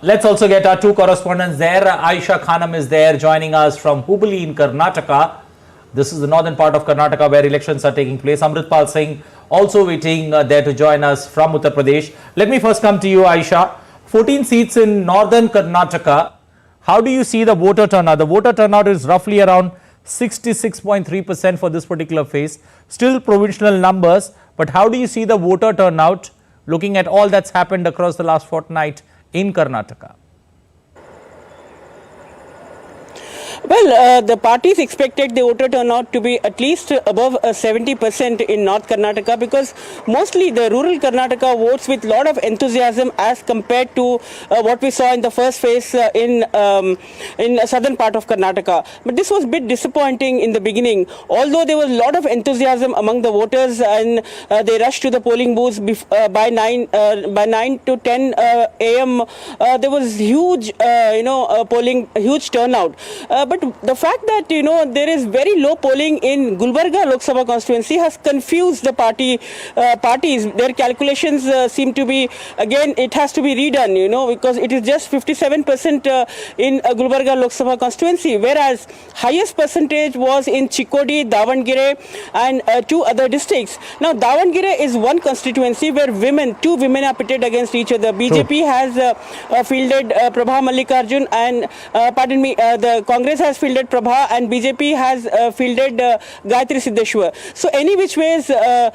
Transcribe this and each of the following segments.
Let's also get our two correspondents there. Aisha Khanam is there joining us from Hubli in Karnataka. This is the northern part of Karnataka where elections are taking place. Amritpal Singh also waiting there to join us from Uttar Pradesh. Let me first come to you, Aisha. 14 seats in northern Karnataka. How do you see the voter turnout? The voter turnout is roughly around 66.3% for this particular phase. Still provincial numbers, but how do you see the voter turnout looking at all that's happened across the last fortnight in Karnataka? Well, the parties expected the voter turnout to be at least above 70% in North Karnataka, because mostly the rural Karnataka votes with a lot of enthusiasm as compared to what we saw in the first phase in southern part of Karnataka. But this was a bit disappointing in the beginning. Although there was a lot of enthusiasm among the voters and they rushed to the polling booths by 9 to 10 a.m. There was huge, polling, huge turnout. But the fact that, there is very low polling in Gulbarga Lok Sabha constituency has confused the parties. Their calculations seem to be, again, it has to be redone, because it is just 57% in Gulbarga Lok Sabha constituency, whereas highest percentage was in Chikodi, Davangere and two other districts. Now, Davangere is one constituency where two women are pitted against each other. BJP has fielded Prabha Mallikarjun and, the Congress has fielded Prabha and BJP has fielded Gayatri Siddeshwar. So any which ways, the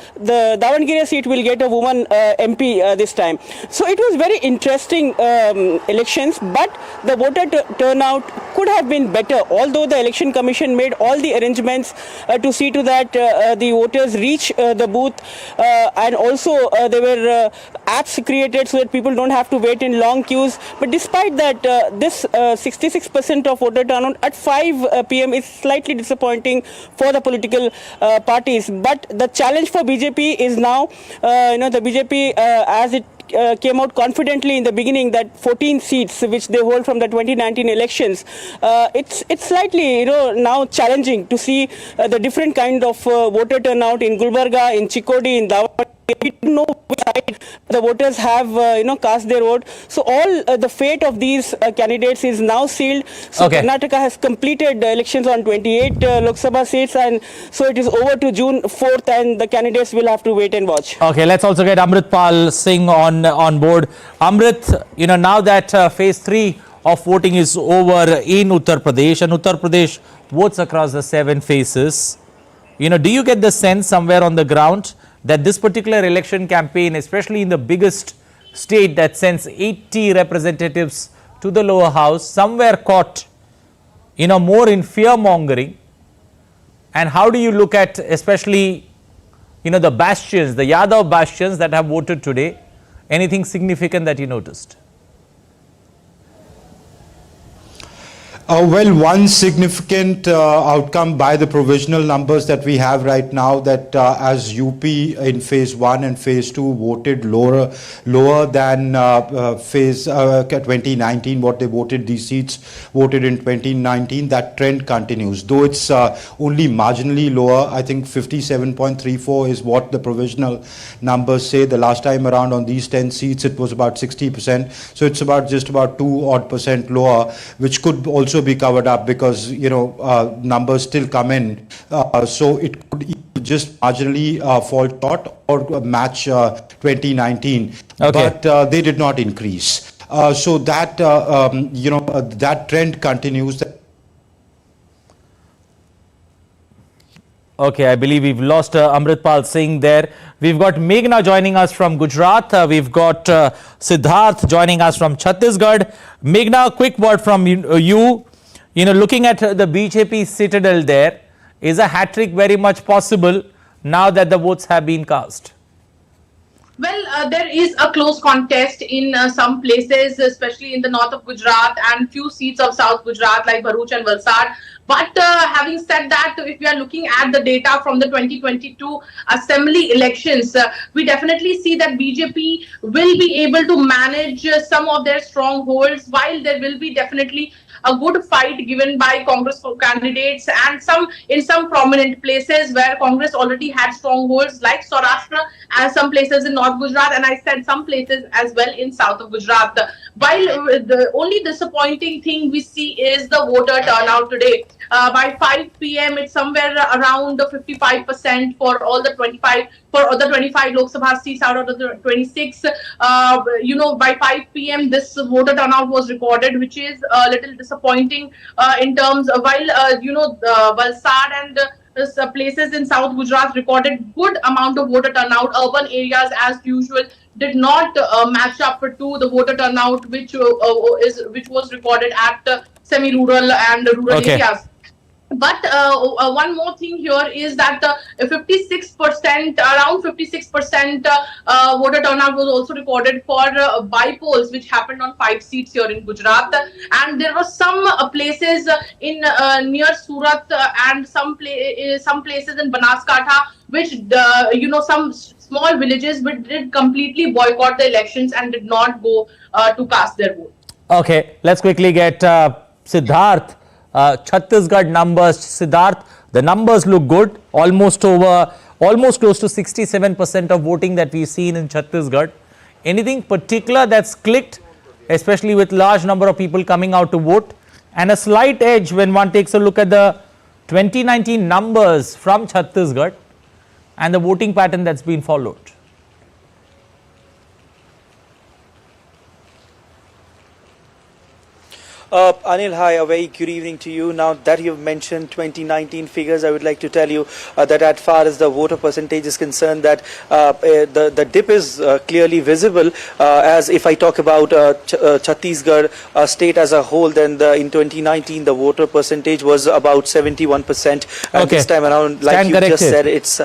Davangere seat will get a woman MP this time. So it was very interesting elections, but the voter turnout could have been better, although the Election Commission made all the arrangements to see to that the voters reach the booth, and also there were apps created so that people don't have to wait in long queues. But despite that, this 66% of voter turnout at 5 p.m. is slightly disappointing for the political parties. But the challenge for BJP is now, the BJP as it came out confidently in the beginning that 14 seats which they hold from the 2019 elections, it's slightly now challenging to see the different kind of voter turnout in Gulbarga, in Chikodi, in Davangere. We don't know which side the voters have cast their vote. So all the fate of these candidates is now sealed. So okay. Karnataka has completed elections on 28 Lok Sabha seats, and so it is over to June 4th, and the candidates will have to wait and watch. Okay, let's also get Amritpal Singh on board. Amrit, now that phase 3 of voting is over in Uttar Pradesh, and Uttar Pradesh votes across the 7 phases, do you get the sense somewhere on the ground that this particular election campaign, especially in the biggest state that sends 80 representatives to the lower house, somewhere caught, more in fear-mongering? And how do you look at, especially, the bastions, the Yadav bastions that have voted today? Anything significant that you noticed? Well, one significant outcome by the provisional numbers that we have right now, that as UP in phase 1 and phase 2 voted lower than phase 2019, what they voted, these seats voted in 2019, that trend continues. Though it's only marginally lower, I think 57.34 is what the provisional numbers say. The last time around on these 10 seats, it was about 60%. So it's just about 2% lower, which could also be covered up because numbers still come in, so it could just marginally fall short or match 2019. Okay. But they did not increase, so that that trend continues. Okay, I believe we've lost Amritpal Singh there. We've got Meghna joining us from Gujarat. We've got Siddharth joining us from Chhattisgarh. Meghna, a quick word from you. Looking at the BJP citadel there, is a hat-trick very much possible now that the votes have been cast? Well, there is a close contest in some places, especially in the north of Gujarat and few seats of South Gujarat like Bharuch and Valsad. But having said that, if we are looking at the data from the 2022 assembly elections, we definitely see that BJP will be able to manage some of their strongholds, while there will be definitely a good fight given by Congress for candidates and some prominent places where Congress already had strongholds like Saurashtra and some places in North Gujarat, and I said some places as well in south of Gujarat. While the only disappointing thing we see is the voter turnout today. By 5 p.m. it's somewhere around 55% for all the 25 Lok Sabha seats out of the 26. By 5 p.m. this voter turnout was recorded, which is a little disappointing in terms of, while Valsad and places in South Gujarat recorded good amount of voter turnout. Urban areas, as usual, did not match up to the voter turnout which was recorded at semi-rural and rural areas. But one more thing here is that 56%, around 56% voter turnout was also recorded for by-polls, which happened on 5 seats here in Gujarat. And there were some places in near Surat and some places in Banaskantha, which some small villages which did completely boycott the elections and did not go to cast their vote. Okay, let's quickly get Siddharth. Chhattisgarh numbers. Siddharth, the numbers look good. Almost close to 67% of voting that we've seen in Chhattisgarh. Anything particular that's clicked, especially with large number of people coming out to vote, and a slight edge when one takes a look at the 2019 numbers from Chhattisgarh and the voting pattern that's been followed? Anil, hi, a very good evening to you. Now that you've mentioned 2019 figures, I would like to tell you that as far as the voter percentage is concerned, that the dip is clearly visible. As if I talk about Chhattisgarh state as a whole, then in 2019 the voter percentage was about 71%. And this time around, like you just said, it's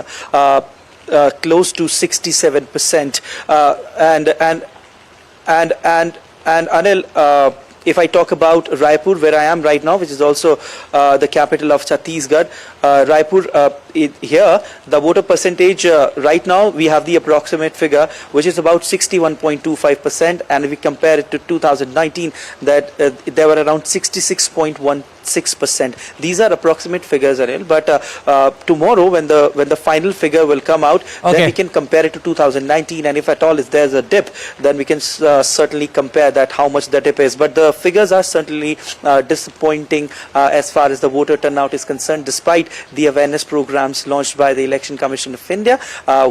close to 67%. And Anil, if I talk about Raipur, where I am right now, which is also the capital of Chhattisgarh, Raipur, here the voter percentage right now we have the approximate figure, which is about 61.25%, and if we compare it to 2019, that there were around 66.16%. These are approximate figures, Anil, but tomorrow when the final figure will come out, then we can compare it to 2019, and if at all if there's a dip, then we can certainly compare that how much the dip is. But the figures are certainly disappointing as far as the voter turnout is concerned, despite the awareness programs launched by the Election Commission of India,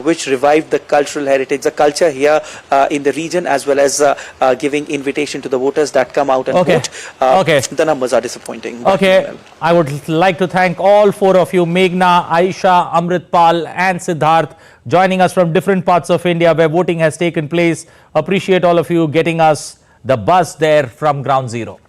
which revived the cultural heritage, the culture here in the region, as well as giving invitation to the voters that come out and vote. The numbers are disappointing. Okay, I would like to thank all four of you, Meghna, Aisha, Amritpal and Siddharth, joining us from different parts of India where voting has taken place. Appreciate all of you getting us the buzz there from ground zero.